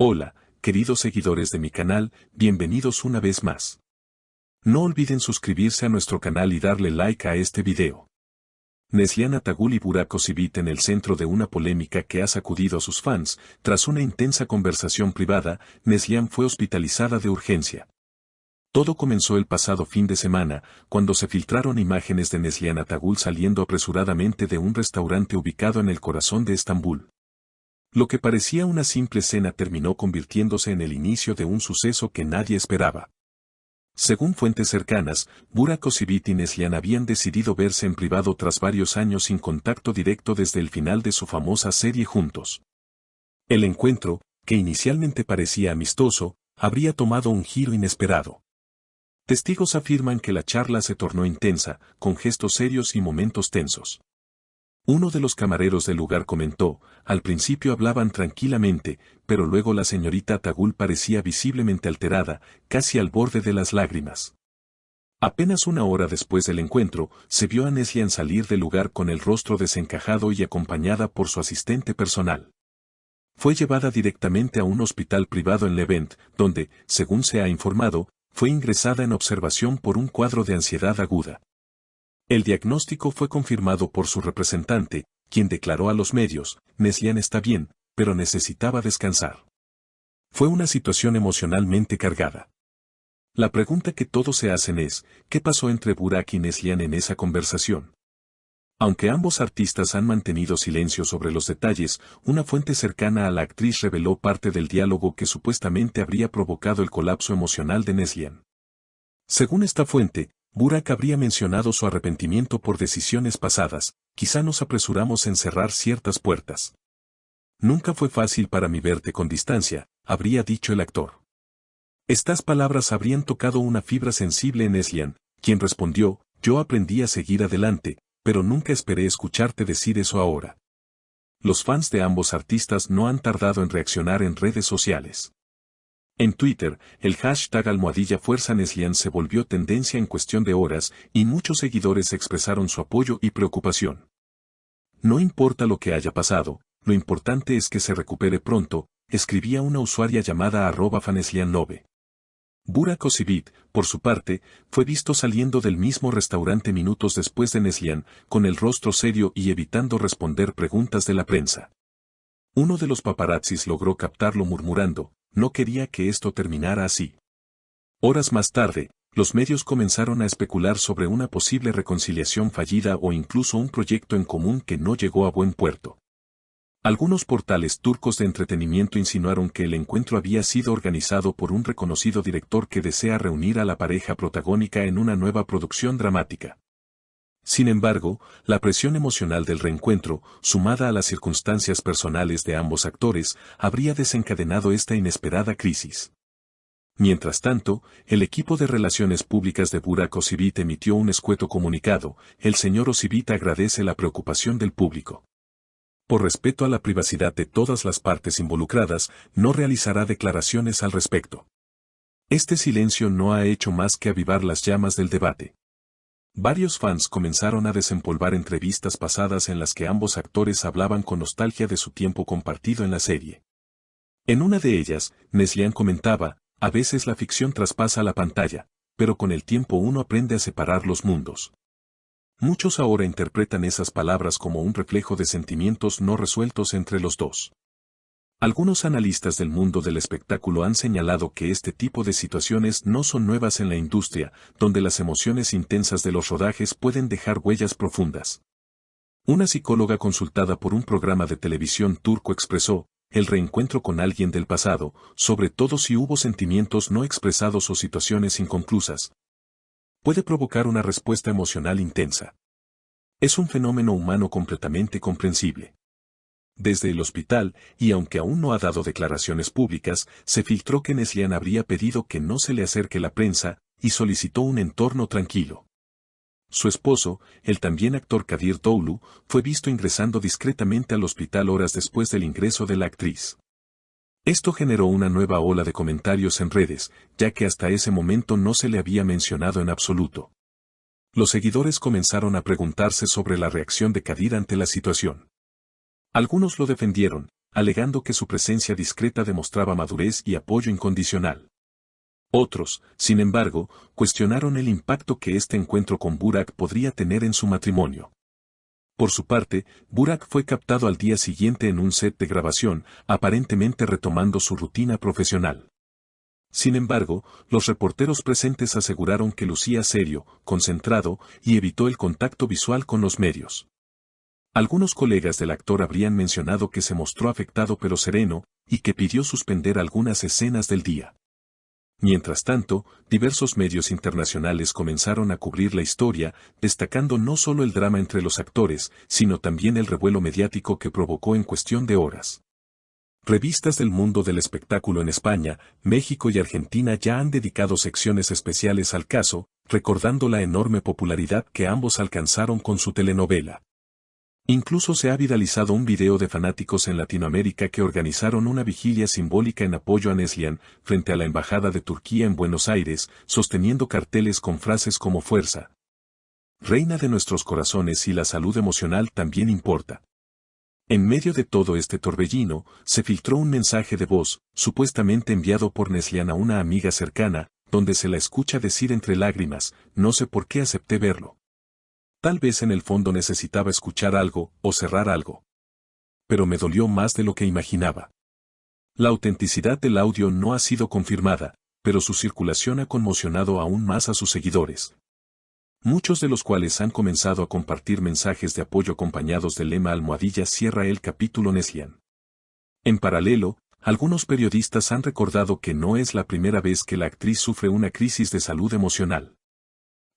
Hola, queridos seguidores de mi canal, bienvenidos una vez más. No olviden suscribirse a nuestro canal y darle like a este video. Neslihan Atagul y Burak Özçivit en el centro de una polémica que ha sacudido a sus fans. Tras una intensa conversación privada, Neslihan fue hospitalizada de urgencia. Todo comenzó el pasado fin de semana, cuando se filtraron imágenes de Neslihan Atagul saliendo apresuradamente de un restaurante ubicado en el corazón de Estambul. Lo que parecía una simple cena terminó convirtiéndose en el inicio de un suceso que nadie esperaba. Según fuentes cercanas, Burak Özçivit y Neslihan habían decidido verse en privado tras varios años sin contacto directo desde el final de su famosa serie juntos. El encuentro, que inicialmente parecía amistoso, habría tomado un giro inesperado. Testigos afirman que la charla se tornó intensa, con gestos serios y momentos tensos. Uno de los camareros del lugar comentó: al principio hablaban tranquilamente, pero luego la señorita Atagul parecía visiblemente alterada, casi al borde de las lágrimas. Apenas una hora después del encuentro, se vio a Neslihan salir del lugar con el rostro desencajado y acompañada por su asistente personal. Fue llevada directamente a un hospital privado en Levent, donde, según se ha informado, fue ingresada en observación por un cuadro de ansiedad aguda. El diagnóstico fue confirmado por su representante, quien declaró a los medios: Neslihan está bien, pero necesitaba descansar. Fue una situación emocionalmente cargada. La pregunta que todos se hacen es: ¿qué pasó entre Burak y Neslihan en esa conversación? Aunque ambos artistas han mantenido silencio sobre los detalles, una fuente cercana a la actriz reveló parte del diálogo que supuestamente habría provocado el colapso emocional de Neslihan. Según esta fuente, Burak habría mencionado su arrepentimiento por decisiones pasadas: quizá nos apresuramos en cerrar ciertas puertas. Nunca fue fácil para mí verte con distancia, habría dicho el actor. Estas palabras habrían tocado una fibra sensible en Neslihan, quien respondió: yo aprendí a seguir adelante, pero nunca esperé escucharte decir eso ahora. Los fans de ambos artistas no han tardado en reaccionar en redes sociales. En Twitter, el hashtag #Fuerza Neslihan se volvió tendencia en cuestión de horas, y muchos seguidores expresaron su apoyo y preocupación. No importa lo que haya pasado, lo importante es que se recupere pronto, escribía una usuaria llamada @faneslihan9. Burak Özçivit, por su parte, fue visto saliendo del mismo restaurante minutos después de Neslihan, con el rostro serio y evitando responder preguntas de la prensa. Uno de los paparazzis logró captarlo murmurando: no quería que esto terminara así. Horas más tarde, los medios comenzaron a especular sobre una posible reconciliación fallida o incluso un proyecto en común que no llegó a buen puerto. Algunos portales turcos de entretenimiento insinuaron que el encuentro había sido organizado por un reconocido director que desea reunir a la pareja protagónica en una nueva producción dramática. Sin embargo, la presión emocional del reencuentro, sumada a las circunstancias personales de ambos actores, habría desencadenado esta inesperada crisis. Mientras tanto, el equipo de relaciones públicas de Burak Özçivit emitió un escueto comunicado: el señor Özçivit agradece la preocupación del público. Por respeto a la privacidad de todas las partes involucradas, no realizará declaraciones al respecto. Este silencio no ha hecho más que avivar las llamas del debate. Varios fans comenzaron a desempolvar entrevistas pasadas en las que ambos actores hablaban con nostalgia de su tiempo compartido en la serie. En una de ellas, Neslihan comentaba: a veces la ficción traspasa la pantalla, pero con el tiempo uno aprende a separar los mundos. Muchos ahora interpretan esas palabras como un reflejo de sentimientos no resueltos entre los dos. Algunos analistas del mundo del espectáculo han señalado que este tipo de situaciones no son nuevas en la industria, donde las emociones intensas de los rodajes pueden dejar huellas profundas. Una psicóloga consultada por un programa de televisión turco expresó: el reencuentro con alguien del pasado, sobre todo si hubo sentimientos no expresados o situaciones inconclusas, puede provocar una respuesta emocional intensa. Es un fenómeno humano completamente comprensible. Desde el hospital, y aunque aún no ha dado declaraciones públicas, se filtró que Neslihan habría pedido que no se le acerque la prensa, y solicitó un entorno tranquilo. Su esposo, el también actor Kadir Doğulu, fue visto ingresando discretamente al hospital horas después del ingreso de la actriz. Esto generó una nueva ola de comentarios en redes, ya que hasta ese momento no se le había mencionado en absoluto. Los seguidores comenzaron a preguntarse sobre la reacción de Kadir ante la situación. Algunos lo defendieron, alegando que su presencia discreta demostraba madurez y apoyo incondicional. Otros, sin embargo, cuestionaron el impacto que este encuentro con Burak podría tener en su matrimonio. Por su parte, Burak fue captado al día siguiente en un set de grabación, aparentemente retomando su rutina profesional. Sin embargo, los reporteros presentes aseguraron que lucía serio, concentrado, y evitó el contacto visual con los medios. Algunos colegas del actor habrían mencionado que se mostró afectado pero sereno, y que pidió suspender algunas escenas del día. Mientras tanto, diversos medios internacionales comenzaron a cubrir la historia, destacando no solo el drama entre los actores, sino también el revuelo mediático que provocó en cuestión de horas. Revistas del mundo del espectáculo en España, México y Argentina ya han dedicado secciones especiales al caso, recordando la enorme popularidad que ambos alcanzaron con su telenovela. Incluso se ha viralizado un video de fanáticos en Latinoamérica que organizaron una vigilia simbólica en apoyo a Neslihan, frente a la Embajada de Turquía en Buenos Aires, sosteniendo carteles con frases como fuerza, reina de nuestros corazones y la salud emocional también importa. En medio de todo este torbellino, se filtró un mensaje de voz, supuestamente enviado por Neslihan a una amiga cercana, donde se la escucha decir entre lágrimas, no sé por qué acepté verlo. Tal vez en el fondo necesitaba escuchar algo, o cerrar algo. Pero me dolió más de lo que imaginaba. La autenticidad del audio no ha sido confirmada, pero su circulación ha conmocionado aún más a sus seguidores. Muchos de los cuales han comenzado a compartir mensajes de apoyo acompañados del lema #cierra el capítulo Neslihan. En paralelo, algunos periodistas han recordado que no es la primera vez que la actriz sufre una crisis de salud emocional.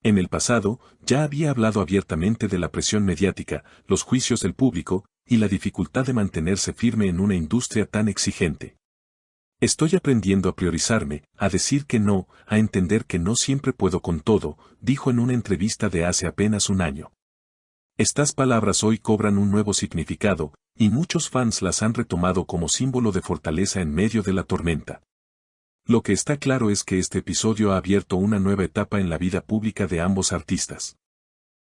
En el pasado, ya había hablado abiertamente de la presión mediática, los juicios del público, y la dificultad de mantenerse firme en una industria tan exigente. Estoy aprendiendo a priorizarme, a decir que no, a entender que no siempre puedo con todo, dijo en una entrevista de hace apenas un año. Estas palabras hoy cobran un nuevo significado, y muchos fans las han retomado como símbolo de fortaleza en medio de la tormenta. Lo que está claro es que este episodio ha abierto una nueva etapa en la vida pública de ambos artistas.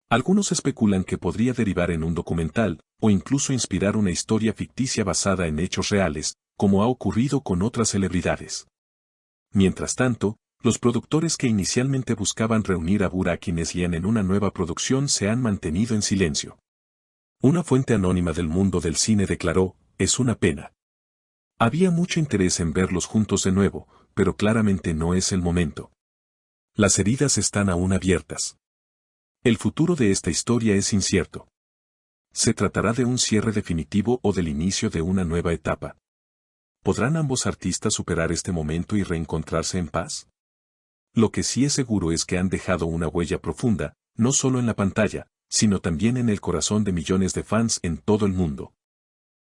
Algunos especulan que podría derivar en un documental, o incluso inspirar una historia ficticia basada en hechos reales, como ha ocurrido con otras celebridades. Mientras tanto, los productores que inicialmente buscaban reunir a Burak y Neslihan en una nueva producción se han mantenido en silencio. Una fuente anónima del mundo del cine declaró, es una pena. Había mucho interés en verlos juntos de nuevo, pero claramente no es el momento. Las heridas están aún abiertas. El futuro de esta historia es incierto. ¿Se tratará de un cierre definitivo o del inicio de una nueva etapa? ¿Podrán ambos artistas superar este momento y reencontrarse en paz? Lo que sí es seguro es que han dejado una huella profunda, no solo en la pantalla, sino también en el corazón de millones de fans en todo el mundo.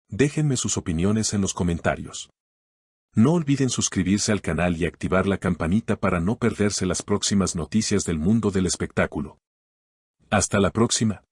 Déjenme sus opiniones en los comentarios. No olviden suscribirse al canal y activar la campanita para no perderse las próximas noticias del mundo del espectáculo. Hasta la próxima.